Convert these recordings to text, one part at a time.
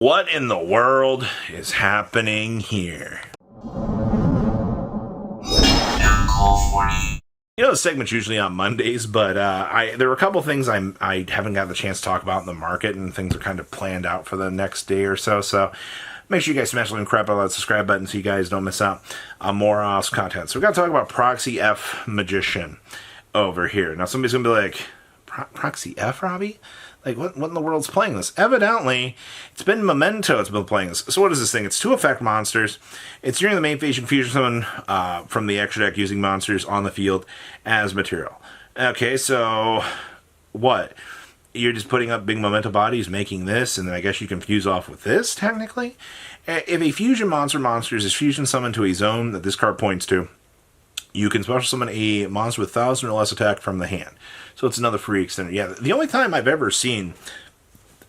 What in the world is happening here? You know, the segment's usually on Mondays, but there were a couple things I haven't got the chance to talk about in the market, and things are kind of planned out for the next day or so. So make sure you guys smash the crap out of that subscribe button so you guys don't miss out on more awesome content. So we got to talk about Proxy F Magician over here. Now somebody's gonna be like, Proxy F, Robbie? Like, what in the world's playing this? Evidently, it's been Memento that's been playing this. So what is this thing? It's 2 effect monsters. It's during the main phase, you can fusion summon from the extra deck using monsters on the field as material. Okay, so what? You're just putting up big Memento bodies, making this, and then I guess you can fuse off with this, technically? If a fusion monsters is fusion summoned to a zone that this card points to, you can special summon a monster with 1,000 or less attack from the hand. So it's another free extender. Yeah, the only time I've ever seen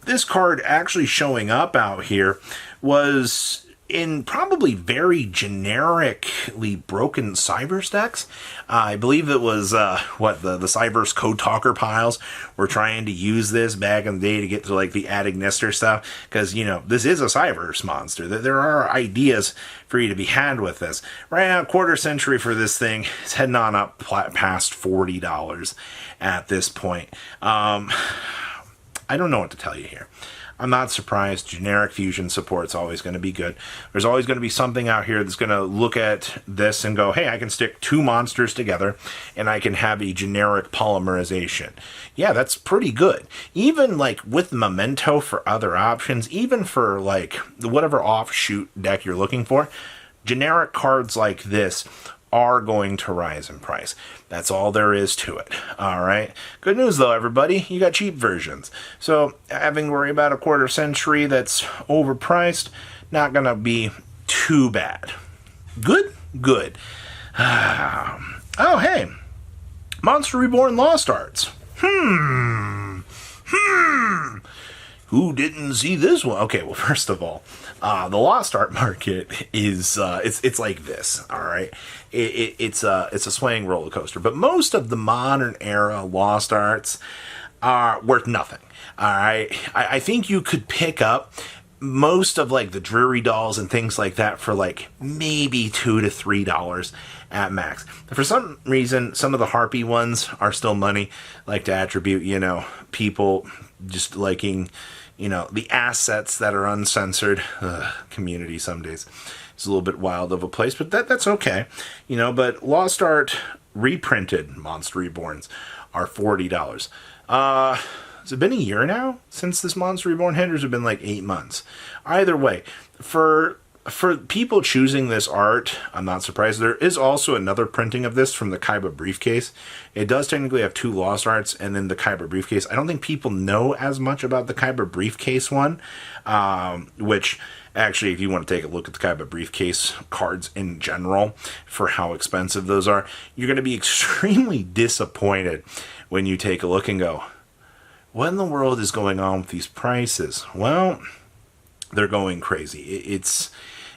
this card actually showing up out here was in probably very generically broken Cybers decks. I believe it was, the Cybers Code Talker piles were trying to use this back in the day to get to, like, the Ad Ignister stuff. Because, you know, this is a Cybers monster. There are ideas for you to be had with this. Right now, quarter century for this thing. It's heading on up past $40 at this point. I don't know what to tell you here. I'm not surprised. Generic fusion support's always going to be good. There's always going to be something out here that's going to look at this and go, hey, I can stick 2 monsters together and I can have a generic polymerization. Yeah, that's pretty good. Even like with Memento for other options, even for like whatever offshoot deck you're looking for, generic cards like this are going to rise in price. That's all there is to it. All right. Good news though, everybody. You got cheap versions. So having to worry about a quarter century that's overpriced, not going to be too bad. Good? Good. Oh, hey. Monster Reborn Lost Arts. Who didn't see this one? Okay, well, first of all, the Lost Art market is it's like this. All right, it's a swaying roller coaster. But most of the modern era Lost Arts are worth nothing. All right, I think you could pick up most of like the Dreary Dolls and things like that for like maybe $2 to $3 at max. For some reason, some of the Harpy ones are still money. Like to attribute, you know, people just liking, you know, the assets that are uncensored. Community some days is a little bit wild of a place, but that's okay, you know. But Lost Art reprinted Monster Reborns are $40. Has it been a year now since this Monster Reborn hit, or has it been like 8 months? Either way, for people choosing this art, I'm not surprised. There is also another printing of this from the Kaiba Briefcase. It does technically have 2 Lost Arts and then the Kaiba Briefcase. I don't think people know as much about the Kaiba Briefcase one, which actually, if you want to take a look at the Kaiba Briefcase cards in general for how expensive those are, you're going to be extremely disappointed when you take a look and go, what in the world is going on with these prices? Well, they're going crazy.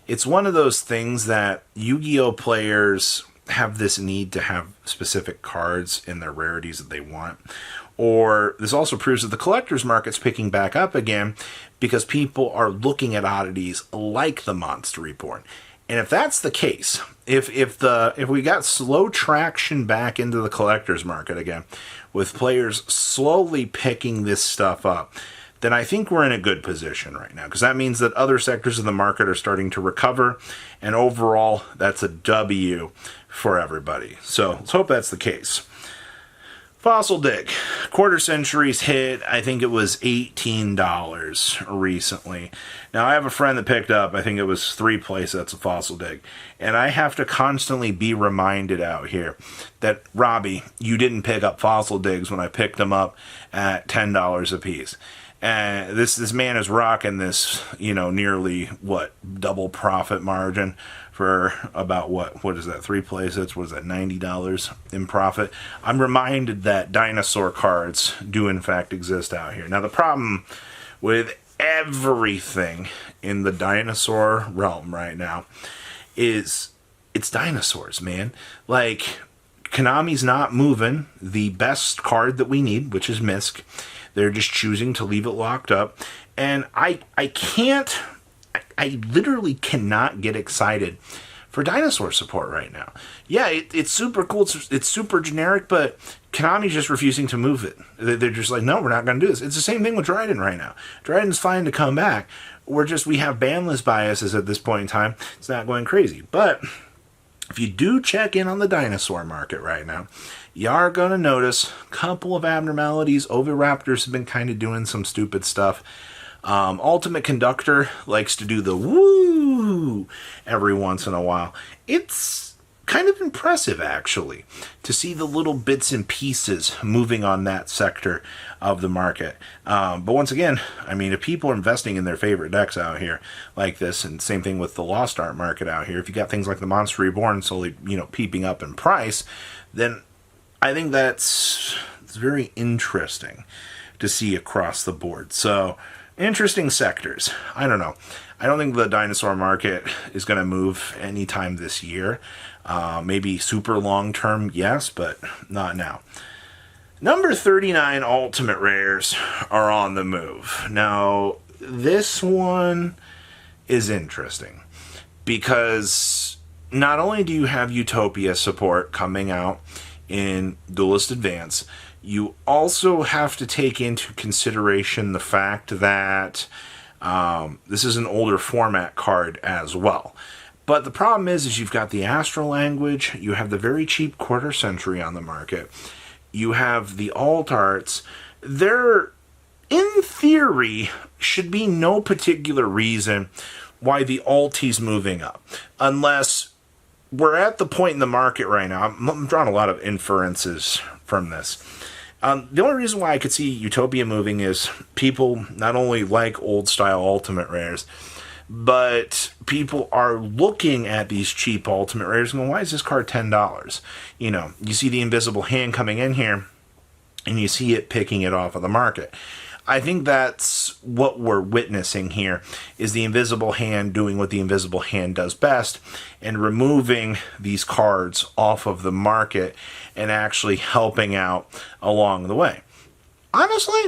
It's one of those things that Yu-Gi-Oh players have this need to have specific cards in their rarities that they want. Or this also proves that the collector's market's picking back up again because people are looking at oddities like the Monster Reborn. And if that's the case, if we got slow traction back into the collector's market again, with players slowly picking this stuff up, then I think we're in a good position right now, because that means that other sectors of the market are starting to recover, and overall, that's a W for everybody. So let's hope that's the case. Fossil Dig. Quarter Century's hit, I think it was $18 recently. Now, I have a friend that picked up, I think it was 3 playsets of Fossil Dig. And I have to constantly be reminded out here that, Robbie, you didn't pick up Fossil Digs when I picked them up at $10 a piece. And this man is rocking this, you know, nearly, double profit margin for about, what is that, 3 playsets? What is that, $90 in profit? I'm reminded that dinosaur cards do, in fact, exist out here. Now, the problem with everything in the dinosaur realm right now is it's dinosaurs, man. Like, Konami's not moving the best card that we need, which is Misk. They're just choosing to leave it locked up. And I can't, I literally cannot get excited for dinosaur support right now. Yeah, it's super cool. It's super generic, but Konami's just refusing to move it. They're just like, no, we're not going to do this. It's the same thing with Dryden right now. Dryden's fine to come back. We have banlist biases at this point in time. It's not going crazy. But if you do check in on the dinosaur market right now, you are going to notice a couple of abnormalities. Oviraptors have been kind of doing some stupid stuff. Ultimate Conductor likes to do the woo every once in a while. It's kind of impressive, actually, to see the little bits and pieces moving on that sector of the market. But once again, I mean, if people are investing in their favorite decks out here like this, and same thing with the Lost Art market out here, if you got things like the Monster Reborn slowly, peeping up in price, then I think it's very interesting to see across the board. So, interesting sectors. I don't know. I don't think the dinosaur market is going to move anytime this year. Maybe super long term, yes, but not now. Number 39 Ultimate Rares are on the move. Now, this one is interesting because not only do you have Utopia support coming out in Duelist Advance, you also have to take into consideration the fact that this is an older format card as well. But the problem is you've got the Astral Language, you have the very cheap Quarter Century on the market, you have the Alt Arts. There, in theory, should be no particular reason why the Alti's moving up. Unless we're at the point in the market right now, I'm drawing a lot of inferences from this. The only reason why I could see Utopia moving is people not only like old-style Ultimate Rares, but people are looking at these cheap Ultimate Rares and going, why is this card $10? You see the Invisible Hand coming in here, and you see it picking it off of the market. I think that's what we're witnessing here, is the Invisible Hand doing what the Invisible Hand does best, and removing these cards off of the market and actually helping out along the way. Honestly,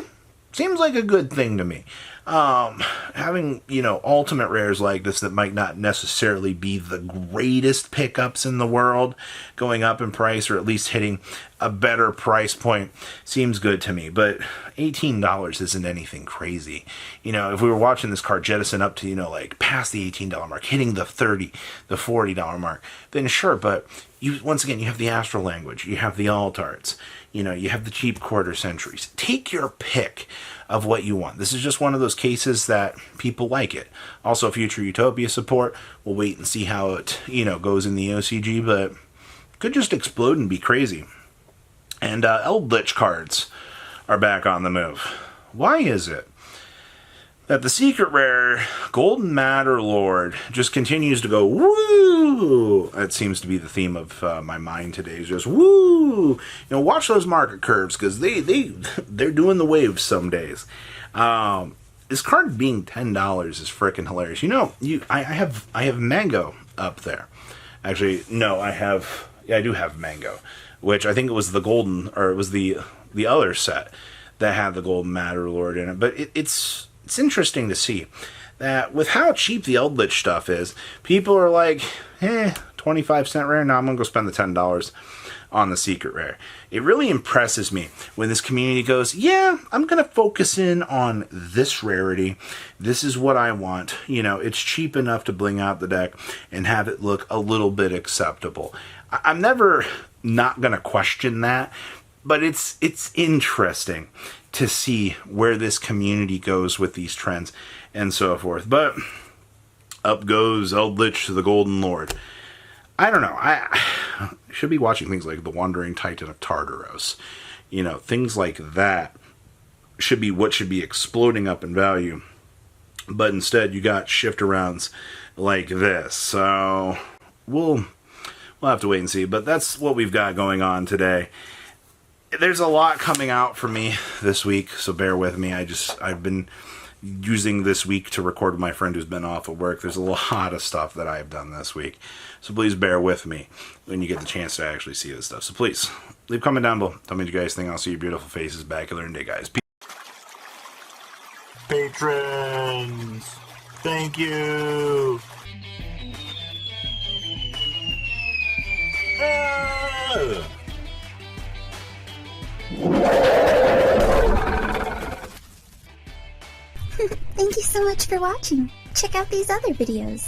seems like a good thing to me. Having, ultimate rares like this that might not necessarily be the greatest pickups in the world going up in price, or at least hitting a better price point, seems good to me. But $18 isn't anything crazy. If we were watching this card jettison up to, past the $18 mark, hitting the $30, the $40 mark, then sure, but once again, you have the Astral Language, you have the Alt Arts, you have the cheap Quarter Centuries. Take your pick of what you want. This is just one of those cases that people like it. Also, future Utopia support, we'll wait and see how it, goes in the OCG, but could just explode and be crazy. And Eldritch cards are back on the move. Why is it that the secret rare Golden Matter Lord just continues to go woo? That seems to be the theme of my mind today, is just woo. Watch those market curves, because they're doing the waves some days. This card being $10 is freaking hilarious. I have Mango up there. Actually, no, I do have Mango, which I think it was the golden, or it was the other set that had the Golden Matter Lord in it. But it's interesting to see that with how cheap the Eldritch stuff is, people are like, 25-cent rare? No, I'm going to go spend the $10 on the secret rare. It really impresses me when this community goes, yeah, I'm going to focus in on this rarity. This is what I want. It's cheap enough to bling out the deck and have it look a little bit acceptable. I'm never not going to question that, but it's interesting to see where this community goes with these trends and so forth. But up goes Eldritch, the Golden Lord. I don't know. I should be watching things like the Wandering Titan of Tartaros. Things like that should be exploding up in value. But instead, you got shift arounds like this. So we'll have to wait and see. But that's what we've got going on today. There's a lot coming out for me this week, so bear with me. I've been using this week to record with my friend who's been off of work. There's a lot of stuff that I've done this week, so please bear with me when you get the chance to actually see this stuff. So please, leave a comment down below. Tell me what you guys think. I'll see your beautiful faces back here in day, guys. Peace. Patrons, thank you. Thank you so much for watching. Check out these other videos.